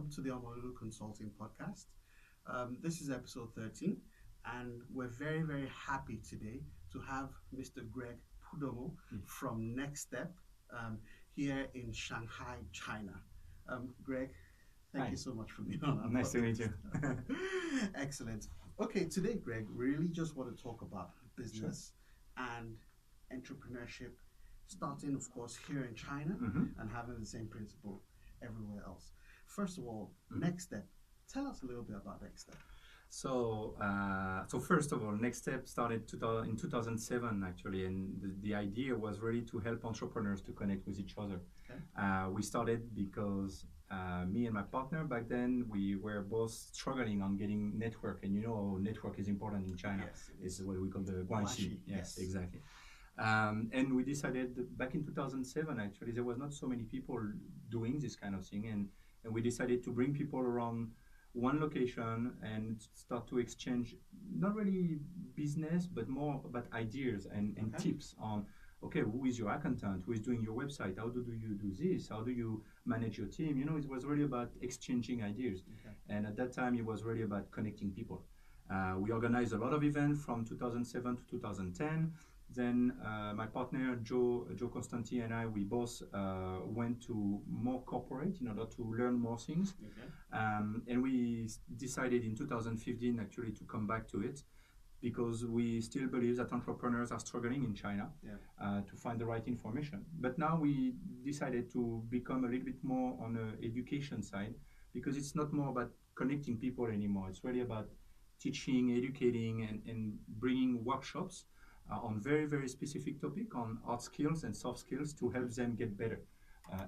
welcome to the Omololu Consulting podcast. This is episode 13, and we're very, very happy today to have Mr. Greg Prudhommeux from NextStep here in Shanghai, China. Greg, thank Hi. you so much for being on our Nice to meet you. Excellent. Okay, today, Greg, we really just want to talk about business and entrepreneurship, starting, of course, here in China and having the same principle everywhere else. First of all, NextStep. Tell us a little bit about NextStep. So first of all, NextStep started in 2007 actually, and the idea was really to help entrepreneurs to connect with each other. Okay. We started because me and my partner back then, we were both struggling on getting network, and you know, network is important in China. Yes, It's what we call the guanxi. Yes, exactly. And we decided that back in 2007, actually, there was not so many people doing this kind of thing, and we decided to bring people around one location and start to exchange not really business, but more about ideas and tips on, okay, who is your accountant, who is doing your website, how do you do this, how do you manage your team? You know, it was really about exchanging ideas. And at that time, it was really about connecting people. We organized a lot of events from 2007 to 2010. Then my partner Joe Constanti and I, we both went to more corporate in order to learn more things. And we decided in 2015 actually to come back to it because we still believe that entrepreneurs are struggling in China to find the right information. But now we decided to become a little bit more on the education side because it's not more about connecting people anymore. It's really about teaching, educating, and bringing workshops on very, very specific topic on hard skills and soft skills to help them get better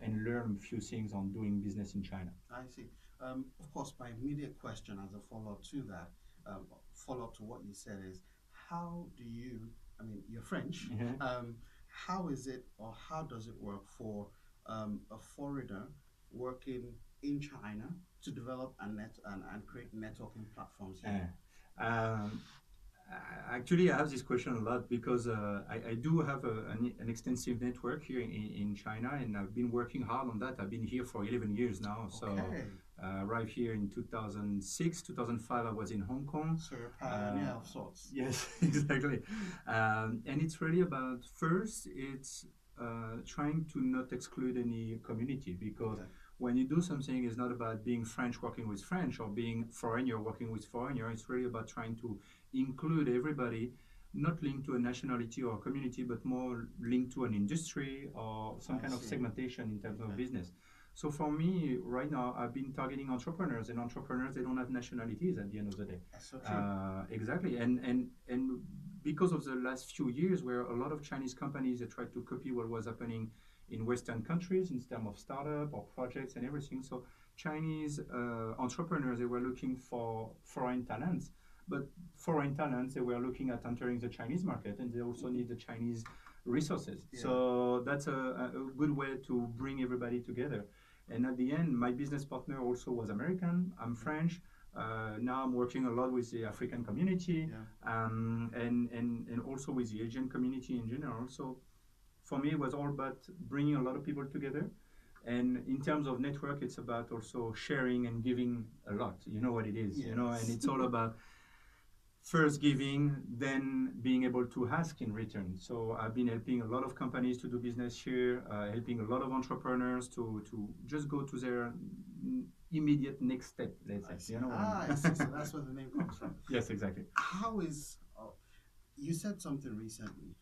and learn a few things on doing business in China. I see. Of course, my immediate question as a follow-up to that, follow-up to what you said is, how do you, I mean, you're French, how is it or how does it work for a foreigner working in China to develop and create networking platforms here? Actually, I have this question a lot because I do have an extensive network here in China, and I've been working hard on that. I've been here for 11 years now. So arrived here in 2006, 2005, I was in Hong Kong. So you're a pioneer of sorts. Yes, exactly. And it's really about, first, it's trying to not exclude any community because when you do something, it's not about being French working with French or being foreigner working with foreigner. It's really about trying to include everybody, not linked to a nationality or a community, but more linked to an industry or some kind of segmentation in terms of business. So for me, right now, I've been targeting entrepreneurs, and entrepreneurs, they don't have nationalities at the end of the day. That's so true. Exactly. And because of the last few years where a lot of Chinese companies, they tried to copy what was happening in Western countries in terms of startup or projects and everything. So Chinese entrepreneurs, they were looking for foreign talents, but foreign talents, they were looking at entering the Chinese market, and they also need the Chinese resources. So that's a good way to bring everybody together. And at the end, my business partner also was American. I'm French. Now I'm working a lot with the African community and also with the Asian community in general. So for me, it was all about bringing a lot of people together. And in terms of network, it's about also sharing and giving a lot. You know what it is, you know, and it's all about first giving, then being able to ask in return. So I've been helping a lot of companies to do business here, helping a lot of entrepreneurs to just go to their immediate next step, let's say. You know, I see. So that's where the name comes from. Yes, exactly. How is, you said something recently.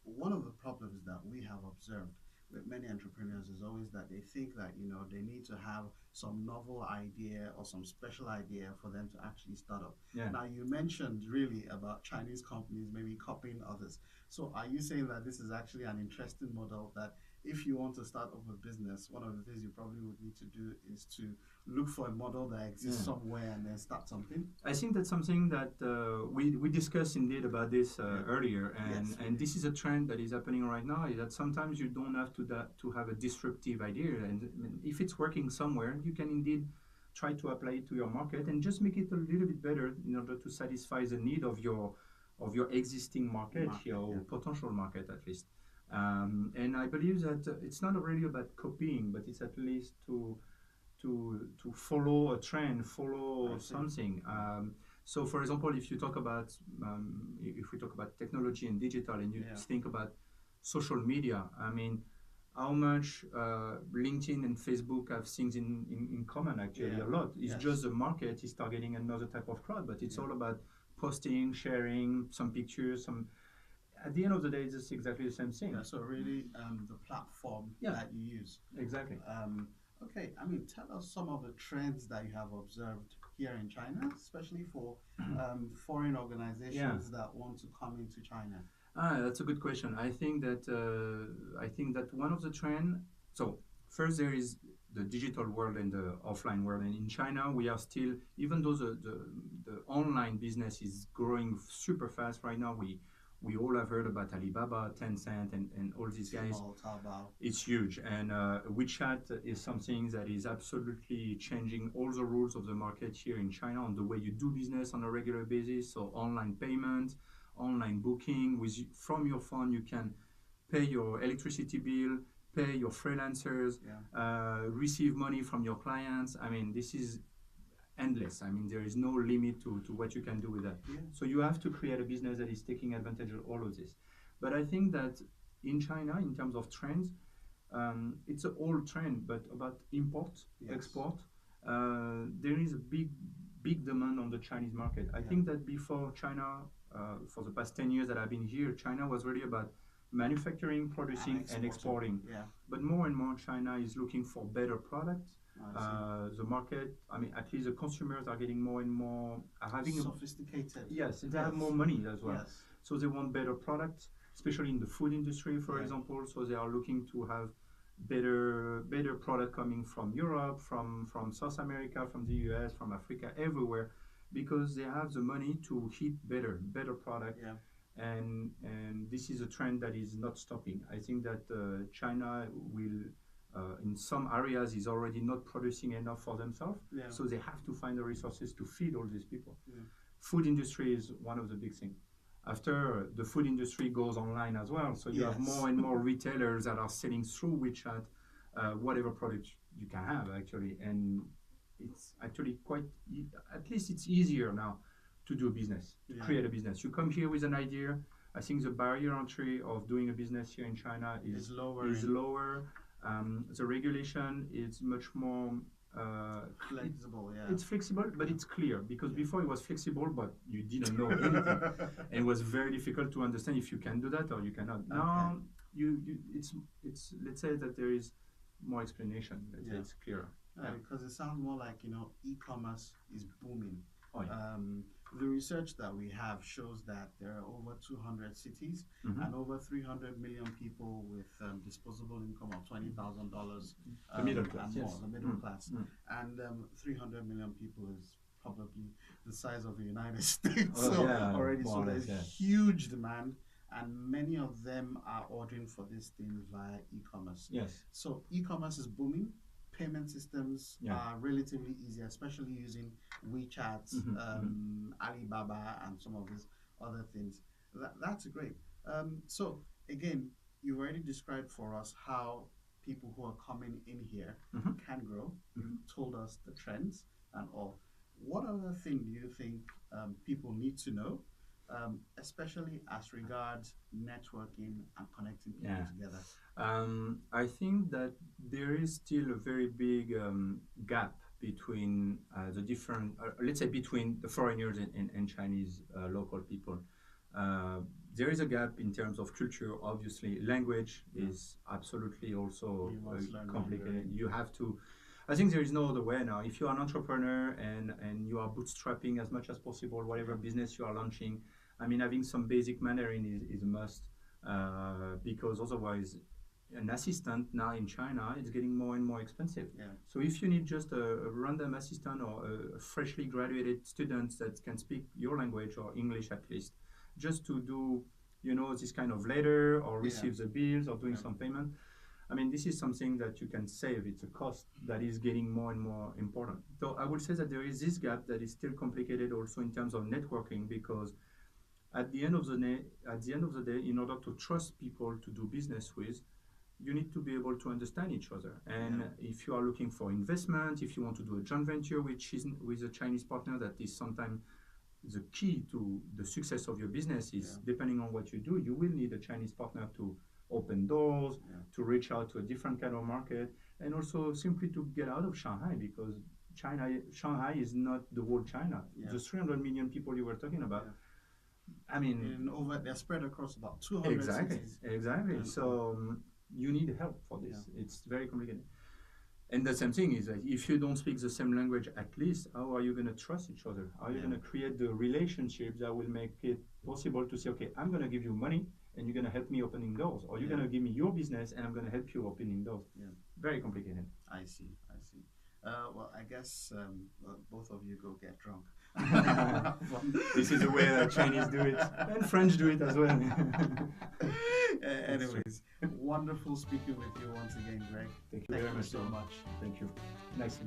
One of the problems that we have observed with many entrepreneurs is always that they think that, you know, they need to have some novel idea or some special idea for them to actually start up. Now, you mentioned really about Chinese companies maybe copying others. So are you saying that this is actually an interesting model that if you want to start up a business, one of the things you probably would need to do is to look for a model that exists somewhere and then start something? I think that's something that we discussed indeed about this earlier, and this is a trend that is happening right now, is that sometimes you don't have to have a disruptive idea, and if it's working somewhere, you can indeed try to apply it to your market and just make it a little bit better in order to satisfy the need of your existing market or potential market at least. And I believe that it's not really about copying, but it's at least to to follow a trend, follow something. So, for example, if you talk about if we talk about technology and digital, and you think about social media, I mean, how much LinkedIn and Facebook have things in common, actually, a lot. It's just the market is targeting another type of crowd, but it's all about posting, sharing some pictures, some. At the end of the day, it's exactly the same thing. Yeah, so really the platform that you use. Exactly. Okay, I mean, tell us some of the trends that you have observed here in China, especially for foreign organizations that want to come into China. That's a good question. I think that one of the trends. So first, there is the digital world and the offline world, and in China, we are still, even though the online business is growing super fast right now, we all have heard about Alibaba, Tencent, and all these guys. Taobao. It's huge, and WeChat is something that is absolutely changing all the rules of the market here in China on the way you do business on a regular basis. So online payment, online booking, from your phone you can pay your electricity bill, pay your freelancers, receive money from your clients. I mean, this is endless. I mean, there is no limit to what you can do with that. Yeah. So you have to create a business that is taking advantage of all of this. But I think that in China, in terms of trends, it's an old trend, but about import, export, there is a big demand on the Chinese market. I think that before China, for the past 10 years that I've been here, China was really about manufacturing, producing, and exporting. Yeah. But more and more, China is looking for better products. The market, I mean, at least the consumers are getting more and more having sophisticated. Yes, they have more money as well. Yes. So they want better products, especially in the food industry, for example. So they are looking to have better product coming from Europe, from South America, from the US, from Africa, everywhere, because they have the money to hit better product. Yeah. And this is a trend that is not stopping. I think that China will. In some areas is already not producing enough for themselves, so they have to find the resources to feed all these people. Food industry is one of the big things. After the food industry goes online as well, so you have more and more retailers that are selling through WeChat whatever product you can have, actually, and it's actually at least it's easier now to do a business, to create a business. You come here with an idea. I think the barrier entry of doing a business here in China is lower. The regulation is much more flexible. It's flexible, but it's clear, because before it was flexible, but you didn't know anything, and it was very difficult to understand if you can do that or you cannot. Now, it's let's say that there is more explanation. Let's say it's clearer. Because it sounds more like e-commerce is booming. Oh, yeah. The research that we have shows that there are over 200 cities and over 300 million people with disposable income of $20,000. The middle class, and more, the middle class. And 300 million people is probably the size of the United States already. So there's huge demand, and many of them are ordering for these things via e-commerce. Yes. So e-commerce is booming. Payment systems are relatively easy, especially using WeChat, Alibaba, and some of these other things. That's great. So again, you already described for us how people who are coming in here can grow. You told us the trends and all. What other thing do you think people need to know, especially as regards networking and connecting people together? I think that there is still a very big gap between the different, let's say, between the foreigners and Chinese local people. There is a gap in terms of culture, obviously. Language is absolutely also complicated. You have to, I think there is no other way now. If you are an entrepreneur and you are bootstrapping as much as possible, whatever business you are launching, I mean, having some basic Mandarin is a must, because otherwise, an assistant now in China is getting more and more expensive. So if you need just a random assistant or a freshly graduated student that can speak your language, or English at least, just to do, this kind of letter or receive the bills or doing some payment, I mean, this is something that you can save. It's a cost that is getting more and more important. So I would say that there is this gap that is still complicated also in terms of networking, because at the end of the day, in order to trust people to do business with, you need to be able to understand each other. And if you are looking for investment, if you want to do a joint venture with a Chinese partner, that is sometimes the key to the success of your business is depending on what you do, you will need a Chinese partner to open doors, to reach out to a different kind of market, and also simply to get out of Shanghai, because Shanghai is not the whole China. The 300 million people you were talking about. I mean, they're spread across about 200 cities. Exactly. So you need help for this. It's very complicated. And the same thing is that if you don't speak the same language, at least, how are you going to trust each other? How are you going to create the relationship that will make it possible to say, okay, I'm going to give you money and you're going to help me opening doors, or you're going to give me your business and I'm going to help you opening doors. Very complicated. I see. Well, I guess both of you go get drunk. This is the way that Chinese do it, and French do it as well. Anyways, wonderful speaking with you once again, Greg. Thank you very much so much. Thank you. Nice.